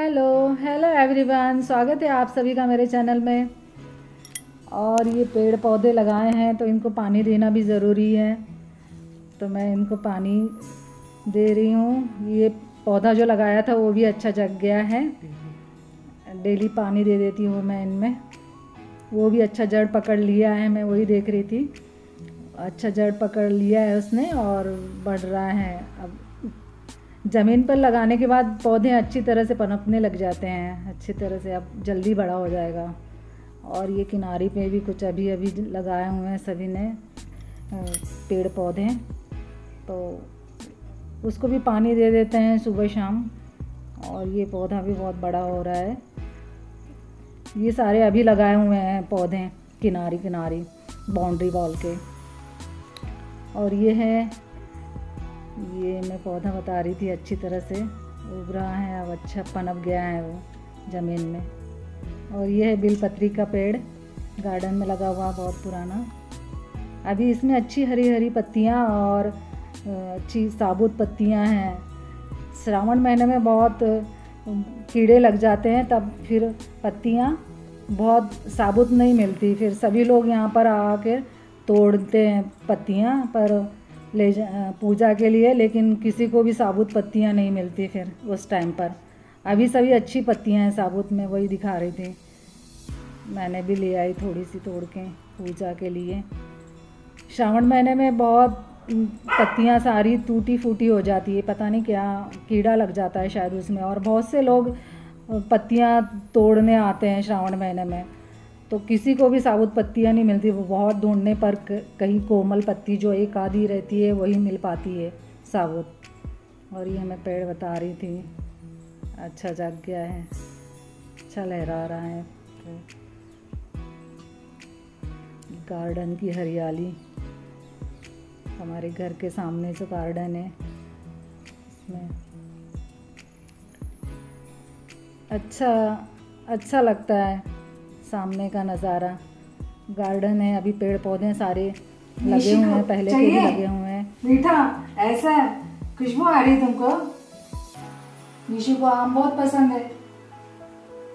Hello hello everyone, स्वागत है आप सभी का मेरे चैनल में। और ये पेड़ पौधे लगाए हैं तो इनको पानी देना भी ज़रूरी है, तो मैं इनको पानी दे रही हूँ। ये पौधा जो लगाया था वो भी अच्छा जग गया है, डेली पानी दे देती हूँ मैं इनमें। वो भी अच्छा जड़ पकड़ लिया है, मैं वही देख रही थी। अच्छा जड़ पकड़ लिया है उसने और बढ़ रहा है। अब ज़मीन पर लगाने के बाद पौधे अच्छी तरह से पनपने लग जाते हैं, अच्छी तरह से, अब जल्दी बड़ा हो जाएगा। और ये किनारी पे भी कुछ अभी अभी लगाए हुए हैं सभी ने पेड़ पौधे, तो उसको भी पानी दे देते हैं सुबह शाम। और ये पौधा भी बहुत बड़ा हो रहा है। ये सारे अभी लगाए हुए हैं पौधे किनारी किनारी बाउंड्री वॉल के। और ये मैं पौधा बता रही थी, अच्छी तरह से उग रहा है, अब अच्छा पनप गया है वो ज़मीन में। और ये है बेलपत्री का पेड़, गार्डन में लगा हुआ, बहुत पुराना। अभी इसमें अच्छी हरी हरी पत्तियां और अच्छी साबुत पत्तियां हैं। श्रावण महीने में बहुत कीड़े लग जाते हैं, तब फिर पत्तियां बहुत साबुत नहीं मिलती, फिर सभी लोग यहाँ पर आकर तोड़ते हैं पत्तियां पर पूजा के लिए, लेकिन किसी को भी साबुत पत्तियां नहीं मिलती फिर उस टाइम पर। अभी सभी अच्छी पत्तियां हैं साबुत में, वही दिखा रही थी। मैंने भी ले आई थोड़ी सी तोड़ के पूजा के लिए। श्रावण महीने में बहुत पत्तियां सारी टूटी फूटी हो जाती है, पता नहीं क्या कीड़ा लग जाता है शायद उसमें। और बहुत से लोग पत्तियां तोड़ने आते हैं श्रावण महीने में, तो किसी को भी साबुत पत्तियां नहीं मिलती। वो बहुत ढूंढने पर कहीं कोमल पत्ती जो एक आधी रहती है वही मिल पाती है साबुत। और ये मैं पेड़ बता रही थी, अच्छा जग गया है, अच्छा लहरा रहा है। तो गार्डन की हरियाली, हमारे घर के सामने जो गार्डन है इसमें अच्छा लगता है सामने का नज़ारा। गार्डन है, अभी पेड़ पौधे सारे लगे हुए हैं, पहले के भी लगे हुए हैं। मीठा ऐसा खुशबू आ रही है तुमको? निशु को आम बहुत पसंद है,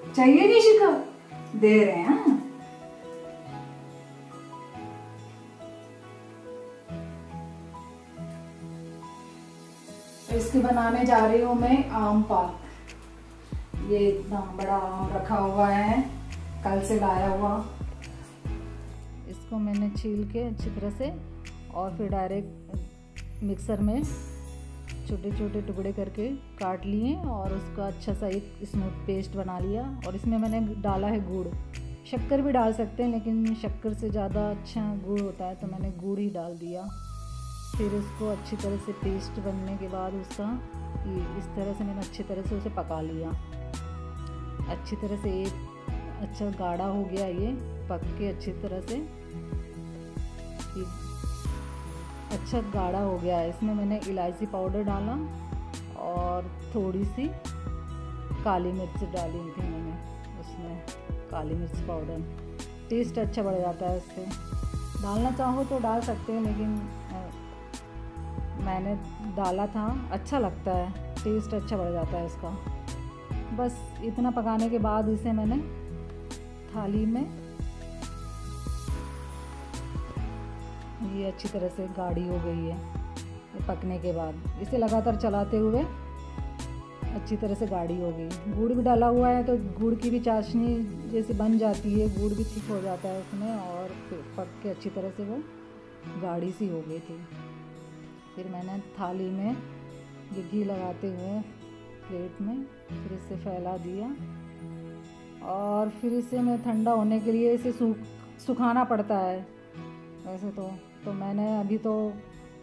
चाहिए निशु को? दे रहे हैं। हाँ, इसके बनाने जा रही हूँ मैं आम पाक। ये इतना बड़ा आम रखा हुआ है, कल से लाया हुआ। इसको मैंने छील के अच्छी तरह से और फिर डायरेक्ट मिक्सर में छोटे छोटे टुकड़े करके काट लिए और उसका अच्छा सा एक स्मूथ पेस्ट बना लिया। और इसमें मैंने डाला है गुड़, शक्कर भी डाल सकते हैं, लेकिन शक्कर से ज़्यादा अच्छा गुड़ होता है, तो मैंने गुड़ ही डाल दिया। फिर उसको अच्छी तरह से पेस्ट बनने के बाद उसका इस तरह से मैंने अच्छी तरह से उसे पका लिया। अच्छी तरह से एक अच्छा गाढ़ा हो गया, ये पक के अच्छी तरह से अच्छा गाढ़ा हो गया है। इसमें मैंने इलायची पाउडर डाला और थोड़ी सी काली मिर्च डाली थी मैंने, उसमें काली मिर्च पाउडर, टेस्ट अच्छा बढ़ जाता है उससे। डालना चाहो तो डाल सकते हैं, लेकिन मैंने डाला था, अच्छा लगता है, टेस्ट अच्छा बढ़ जाता है उसका। बस इतना पकाने के बाद इसे मैंने थाली में, ये अच्छी तरह से गाढ़ी हो गई है ये पकने के बाद। इसे लगातार चलाते हुए अच्छी तरह से गाढ़ी हो गई। गुड़ भी डाला हुआ है तो गुड़ की भी चाशनी जैसे बन जाती है, गुड़ भी ठीक हो जाता है उसमें, और पक के अच्छी तरह से वो गाढ़ी सी हो गई थी। फिर मैंने थाली में ये घी लगाते हुए प्लेट में फिर इसे फैला दिया। और फिर इसे मैं ठंडा होने के लिए इसे सुखाना पड़ता है वैसे तो मैंने अभी तो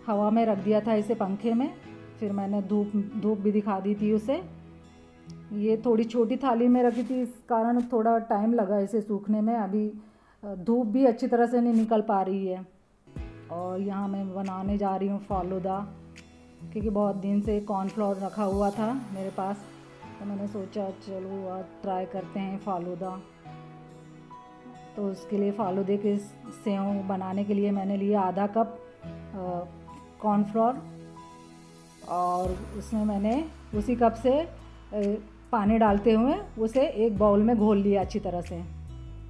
हवा में रख दिया था इसे, पंखे में। फिर मैंने धूप भी दिखा दी थी उसे। ये थोड़ी छोटी थाली में रखी थी, इस कारण थोड़ा टाइम लगा इसे सूखने में। अभी धूप भी अच्छी तरह से नहीं निकल पा रही है। और यहाँ मैं बनाने जा रही हूँ फालूदा, क्योंकि बहुत दिन से कॉर्नफ्लोर रखा हुआ था मेरे पास, तो मैंने सोचा चलो आज ट्राई करते हैं फालूदा। तो उसके लिए फालूदे के सेव बनाने के लिए मैंने लिया आधा कप कॉर्नफ्लोर, और उसमें मैंने उसी कप से पानी डालते हुए उसे एक बाउल में घोल लिया अच्छी तरह से।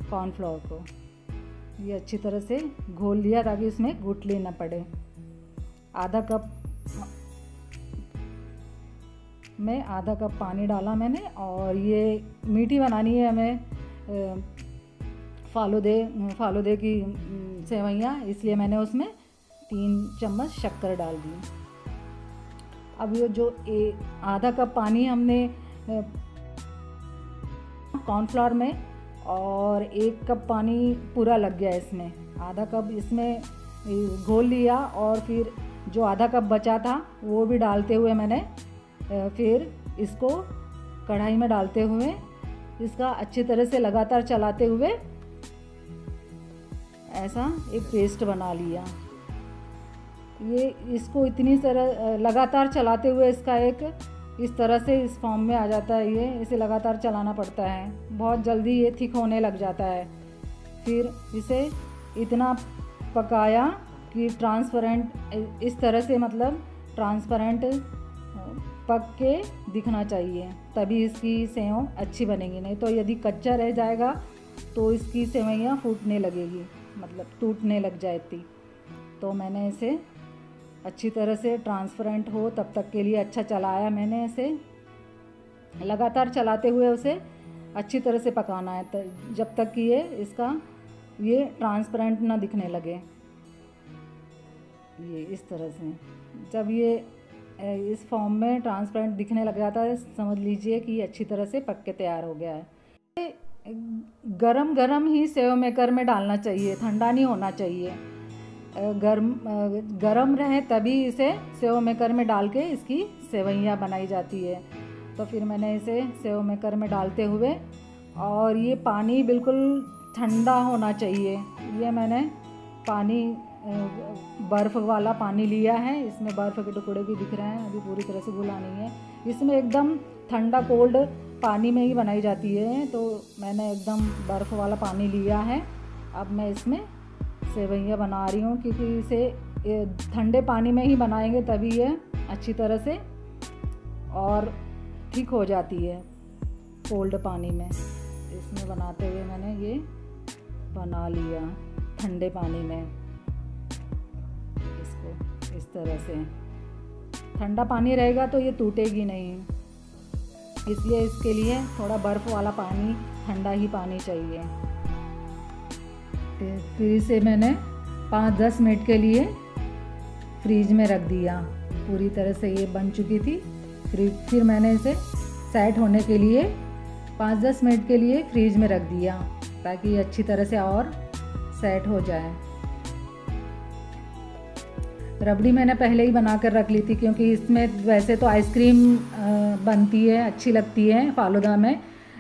कॉर्नफ्लोर को ये अच्छी तरह से घोल लिया ताकि इसमें गुठली न पड़े। आधा कप पानी डाला मैंने। और ये मीठी बनानी है हमें, फालूदे की सेवइयाँ, इसलिए मैंने उसमें 3 चम्मच शक्कर डाल दी। अब ये जो आधा कप पानी हमने कॉर्नफ्लोर में और 1 कप पानी पूरा लग गया इसमें। आधा कप इसमें घोल लिया और फिर जो आधा कप बचा था वो भी डालते हुए मैंने फिर इसको कढ़ाई में डालते हुए इसका अच्छी तरह से लगातार चलाते हुए ऐसा एक पेस्ट बना लिया। ये इसको इतनी तरह लगातार चलाते हुए इसका एक इस तरह से इस फॉर्म में आ जाता है। ये इसे लगातार चलाना पड़ता है, बहुत जल्दी ये थिक होने लग जाता है। फिर इसे इतना पकाया कि ट्रांसपेरेंट इस तरह से, मतलब ट्रांसपेरेंट पक के दिखना चाहिए, तभी इसकी सेव अच्छी बनेगी। नहीं तो यदि कच्चा रह जाएगा तो इसकी सेवइयाँ फूटने लगेगी, मतलब टूटने लग जाती। तो मैंने इसे अच्छी तरह से ट्रांसपेरेंट हो तब तक के लिए अच्छा चलाया मैंने। इसे लगातार चलाते हुए उसे अच्छी तरह से पकाना है जब तक कि ये ट्रांसपेरेंट ना दिखने लगे। ये इस तरह से जब ये इस फॉर्म में ट्रांसपेरेंट दिखने लग जाता है, समझ लीजिए कि ये अच्छी तरह से पक के तैयार हो गया है। गरम गरम ही सेव मेकर में डालना चाहिए, ठंडा नहीं होना चाहिए। गरम रहे तभी इसे सेव मेकर में डाल के इसकी सेवइयाँ बनाई जाती है। तो फिर मैंने इसे सेव मेकर में डालते हुए, और ये पानी बिल्कुल ठंडा होना चाहिए। ये मैंने पानी बर्फ़ वाला पानी लिया है, इसमें बर्फ़ के टुकड़े भी दिख रहे हैं, अभी पूरी तरह से घुला नहीं है। इसमें एकदम ठंडा कोल्ड पानी में ही बनाई जाती है, तो मैंने एकदम बर्फ़ वाला पानी लिया है। अब मैं इसमें सेवइयाँ बना रही हूँ, क्योंकि इसे ठंडे पानी में ही बनाएंगे तभी ये अच्छी तरह से और ठीक हो जाती है कोल्ड पानी में। इसमें बनाते हुए मैंने ये बना लिया ठंडे पानी में। इसको इस तरह से ठंडा पानी रहेगा तो ये टूटेगी नहीं, इसलिए इसके लिए थोड़ा बर्फ़ वाला पानी, ठंडा ही पानी चाहिए। फिर इसे मैंने 5-10 मिनट के लिए फ्रीज में रख दिया। पूरी तरह से ये बन चुकी थी। फिर मैंने इसे सेट होने के लिए 5-10 मिनट के लिए फ्रीज में रख दिया, ताकि अच्छी तरह से और सेट हो जाए। रबड़ी मैंने पहले ही बना कर रख ली थी, क्योंकि इसमें वैसे तो आइसक्रीम बनती है, अच्छी लगती है फालूदा में,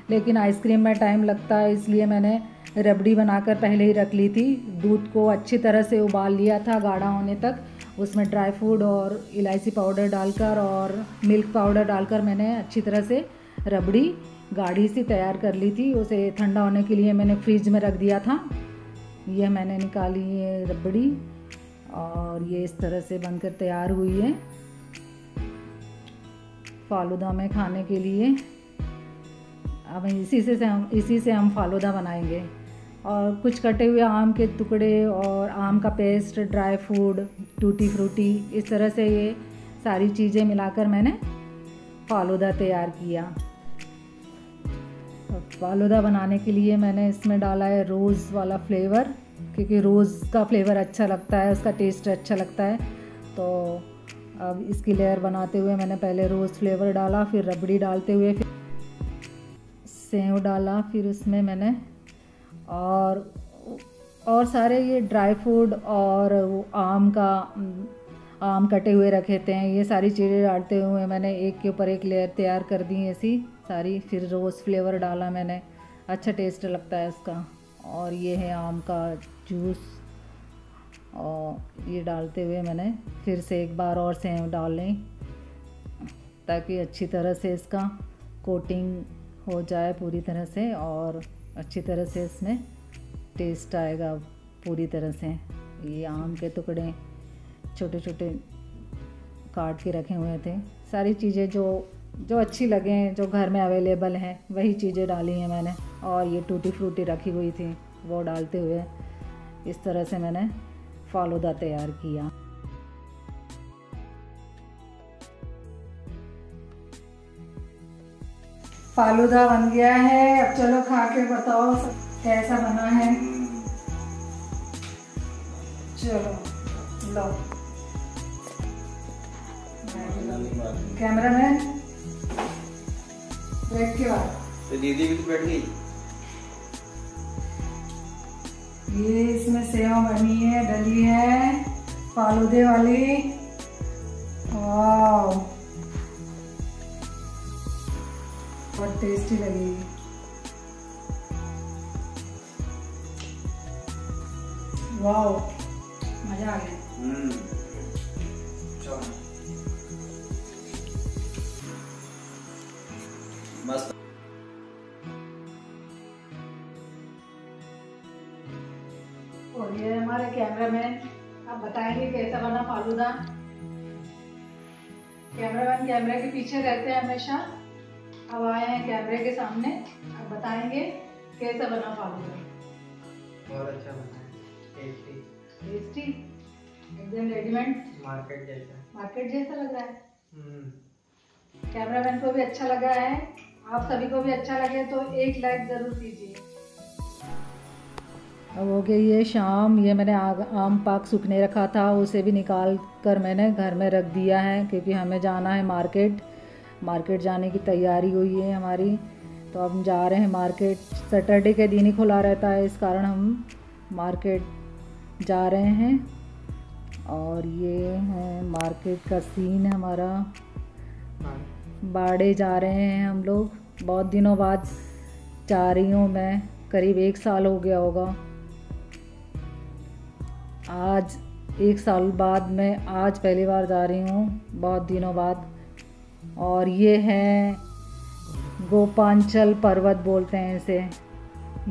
लेकिन आइसक्रीम में टाइम लगता है, इसलिए मैंने रबड़ी बनाकर पहले ही रख ली थी। दूध को अच्छी तरह से उबाल लिया था गाढ़ा होने तक, उसमें ड्राई फ्रूट और इलायची पाउडर डालकर और मिल्क पाउडर डालकर मैंने अच्छी तरह से रबड़ी गाढ़ी सी तैयार कर ली थी। उसे ठंडा होने के लिए मैंने फ्रिज में रख दिया था। यह मैंने निकाली है रबड़ी, और ये इस तरह से बनकर तैयार हुई है फालूदा में खाने के लिए। अब इसी से हम फालूदा बनाएंगे। और कुछ कटे हुए आम के टुकड़े और आम का paste, dry fruit, tutti frutti, इस तरह से ये सारी चीज़ें मिलाकर मैंने फालूदा तैयार किया। फालूदा बनाने के लिए मैंने इसमें डाला है रोज़ वाला फ्लेवर, क्योंकि रोज़ का फ्लेवर अच्छा लगता है, उसका टेस्ट अच्छा लगता है। तो अब इसकी लेयर बनाते हुए मैंने पहले रोज़ फ्लेवर डाला, फिर रबड़ी डालते हुए फिर सेव डाला, फिर उसमें मैंने और सारे ये ड्राई फ्रूट और वो आम कटे हुए रखे थे, ये सारी चीज़ें डालते हुए मैंने एक के ऊपर एक लेयर तैयार कर दी ऐसी सारी। फिर रोज़ फ्लेवर डाला मैंने, अच्छा टेस्ट लगता है इसका। और ये है आम का जूस, और ये डालते हुए मैंने फिर से एक बार और सेव डाल लें, ताकि अच्छी तरह से इसका कोटिंग हो जाए पूरी तरह से, और अच्छी तरह से इसमें टेस्ट आएगा पूरी तरह से। ये आम के टुकड़े छोटे छोटे काट के रखे हुए थे, सारी चीज़ें जो जो अच्छी लगे, जो घर में अवेलेबल हैं वही चीज़ें डाली हैं मैंने। और ये टूटी फ्रूटी रखी हुई थी वो डालते हुए इस तरह से मैंने फालूदा तैयार किया। फालूदा बन गया है। अब चलो खा के बताओ कैसा बना है। चलो लो कैमरा में बैठ के बाद तो दीदी भी तो बैठ गई। ये इसमें सेव बनी है, डली है फालूदे वाली। वाह बहुत टेस्टी लगेगी। वाह मजा आ गया। मस्त। और ये हमारे कैमरामैन अब बताएंगे कैसा बना फालूदा। कैमरामैन कैमरे के पीछे रहते हैं हमेशा, अब आए हैं कैमरे के सामने, अब बताएंगे कैसा बना फालूदा। बहुत अच्छा बना है, टेस्टी टेस्टी एकदम रेडीमेड मार्केट जैसा लग रहा है। कैमरामैन को भी अच्छा लगा है, आप सभी को भी अच्छा लगे तो एक लाइक जरूर कीजिए। अब हो गई ये शाम। ये मैंने आम पाक सूखने रखा था, उसे भी निकाल कर मैंने घर में रख दिया है क्योंकि हमें जाना है मार्केट जाने की तैयारी हुई है हमारी। तो अब हम जा रहे हैं मार्केट। सैटरडे के दिन ही खुला रहता है, इस कारण हम मार्केट जा रहे हैं। और ये है मार्केट का सीन हमारा। बाड़े जा रहे हैं हम लोग, बहुत दिनों बाद जा रही हूँ मैं, करीब 1 साल हो गया होगा। आज 1 साल बाद मैं आज पहली बार जा रही हूँ, बहुत दिनों बाद। और ये है गोपांचल पर्वत बोलते हैं इसे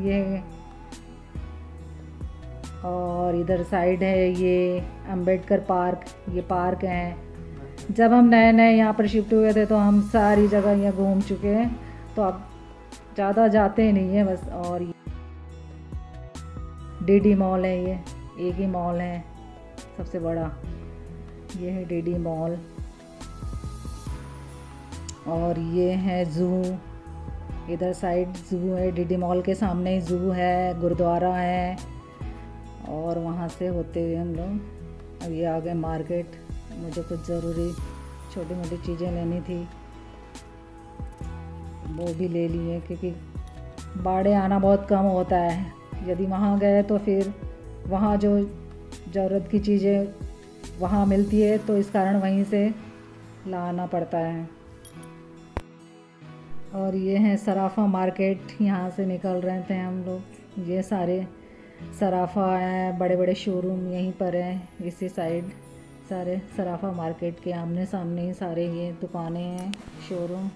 ये। और इधर साइड है ये अम्बेडकर पार्क, ये पार्क है। जब हम नए नए यहाँ पर शिफ्ट हुए थे तो हम सारी जगह यहाँ घूम चुके हैं, तो अब ज़्यादा जाते नहीं हैं बस। और डीडी मॉल है, ये एक ही मॉल है सबसे बड़ा, ये है डीडी मॉल। और ये है ज़ू, इधर साइड ज़ू है, डीडी मॉल के सामने ही ज़ू है, गुरुद्वारा है। और वहाँ से होते हुए हम लोग अब ये आ गए मार्केट। मुझे कुछ ज़रूरी छोटी मोटी चीज़ें लेनी थी, वो भी ले लिए क्योंकि बाड़े आना बहुत कम होता है। यदि वहाँ गए तो फिर वहाँ जो ज़रूरत की चीज़ें वहाँ मिलती है, तो इस कारण वहीं से लाना पड़ता है। और ये है सराफा मार्केट, यहाँ से निकल रहे थे हम लोग। ये सारे सराफा है, बड़े बड़े शोरूम यहीं पर हैं इसी साइड। सारे सराफा मार्केट के आमने सामने ही सारे ये दुकानें हैं, शोरूम।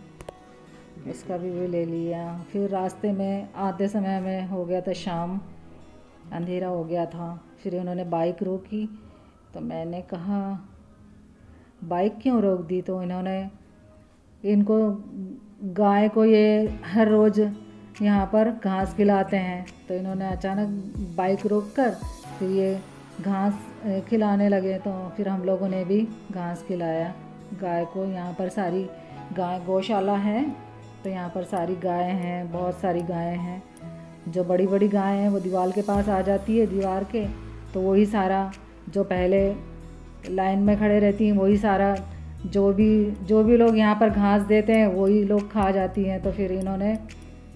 इसका भी ले लिया। फिर रास्ते में आते समय में हो गया था शाम, अंधेरा हो गया था। फिर उन्होंने बाइक रोकी, तो मैंने कहा बाइक क्यों रोक दी, तो इनको गाय को ये हर रोज़ यहाँ पर घास खिलाते हैं, तो इन्होंने अचानक बाइक रोककर फिर ये घास खिलाने लगे। तो फिर हम लोगों ने भी घास खिलाया गाय को। यहाँ पर सारी गाय, गौशाला है, तो यहाँ पर सारी गायें हैं, बहुत सारी गायें हैं। जो बड़ी बड़ी गायें हैं वो दीवार के पास आ जाती है, दीवार के, तो वही सारा जो पहले लाइन में खड़े रहती हैं वही सारा जो भी लोग यहाँ पर घास देते हैं वही लोग खा जाती हैं। तो फिर इन्होंने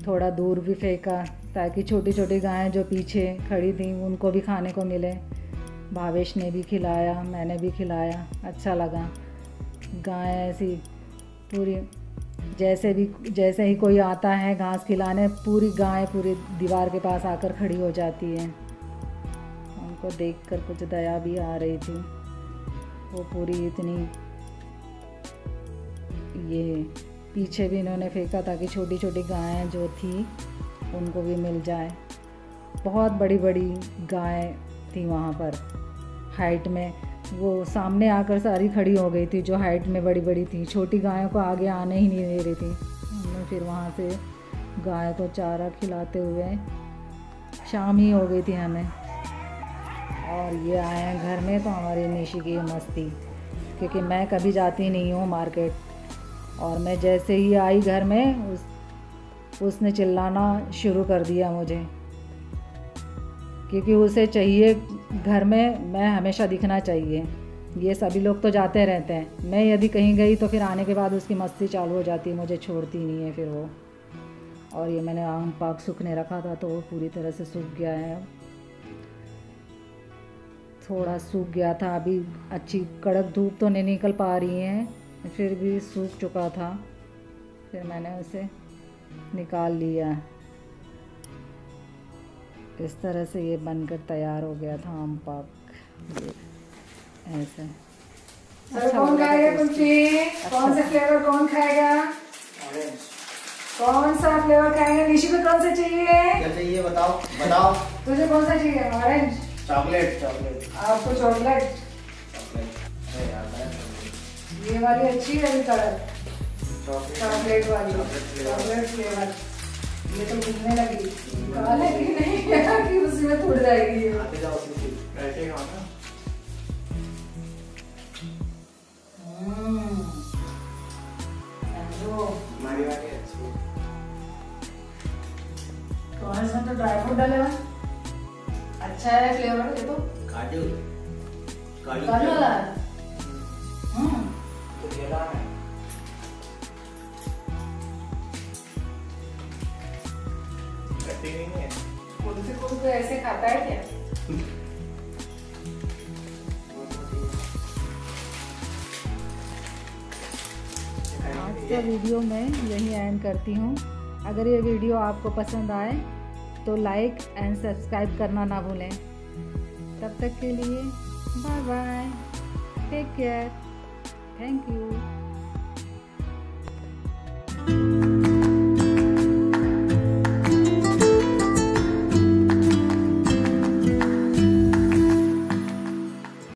थोड़ा दूर भी फेंका ताकि छोटी छोटी गायें जो पीछे खड़ी थी उनको भी खाने को मिले। भावेश ने भी खिलाया, मैंने भी खिलाया, अच्छा लगा। गाय ऐसी पूरी जैसे ही कोई आता है घास खिलाने, पूरी गाय पूरी दीवार के पास आकर खड़ी हो जाती है। उनको देखकर कुछ दया भी आ रही थी। वो पूरी इतनी, ये पीछे भी इन्होंने फेंका ताकि छोटी छोटी गायें जो थी उनको भी मिल जाए। बहुत बड़ी बड़ी गाय थी वहाँ पर, हाइट में वो सामने आकर सारी खड़ी हो गई थी, जो हाइट में बड़ी बड़ी थी। छोटी गायों को आगे आने ही नहीं दे रही थी। हमने फिर वहाँ से गाय को चारा खिलाते हुए शाम ही हो गई थी हमें। और ये आए हैं घर में तो हमारी निशी की मस्ती, क्योंकि मैं कभी जाती नहीं हूँ मार्केट। और मैं जैसे ही आई घर में उसने चिल्लाना शुरू कर दिया मुझे, क्योंकि उसे चाहिए घर में मैं हमेशा दिखना चाहिए। ये सभी लोग तो जाते रहते हैं, मैं यदि कहीं गई तो फिर आने के बाद उसकी मस्ती चालू हो जाती है, मुझे छोड़ती नहीं है फिर वो। और ये मैंने आम पाक सूखने रखा था तो वो पूरी तरह से सूख गया है। अब थोड़ा सूख गया था, अभी अच्छी कड़क धूप तो नहीं निकल पा रही है, फिर भी सूख चुका था। फिर मैंने उसे निकाल लिया। इस तरह से ये बनकर तैयार हो गया था आम पाक। ऐसे कौन खाएगा कुल्फी? कौन सा फ्लेवर कौन खाएगा? कौन सा फ्लेवर खाएगा? निशी को कौन सा चाहिए? क्या चाहिए बताओ बताओ। तुझे कौन सा चाहिए? ऑरेंज? Chocolate chocolate. आपको चॉकलेट? अरे यार ये वाली अच्छी है अभी कलर, चॉकलेट वाली, चॉकलेट फ्लेवर। ये तो घूमने लगी, काले की नहीं यार कि उसमें टूट जाएगी ये। आते जाओ उसी बैठे खाओ ना। हमारी वाली अच्छी। तो इसमें तो ड्राई फ्रूट डाले हुए, अच्छा है फ्लेवर। ये तो काजू काजू वाला है। तो केला है। कटी नहीं है। कुल्फी को तो ऐसे खाता है क्या? आज का वीडियो मैं यही एंड करती हूँ। अगर ये वीडियो आपको पसंद आए तो लाइक एंड सब्सक्राइब करना ना भूलें। तब तक के लिए bye bye, take care, thank you.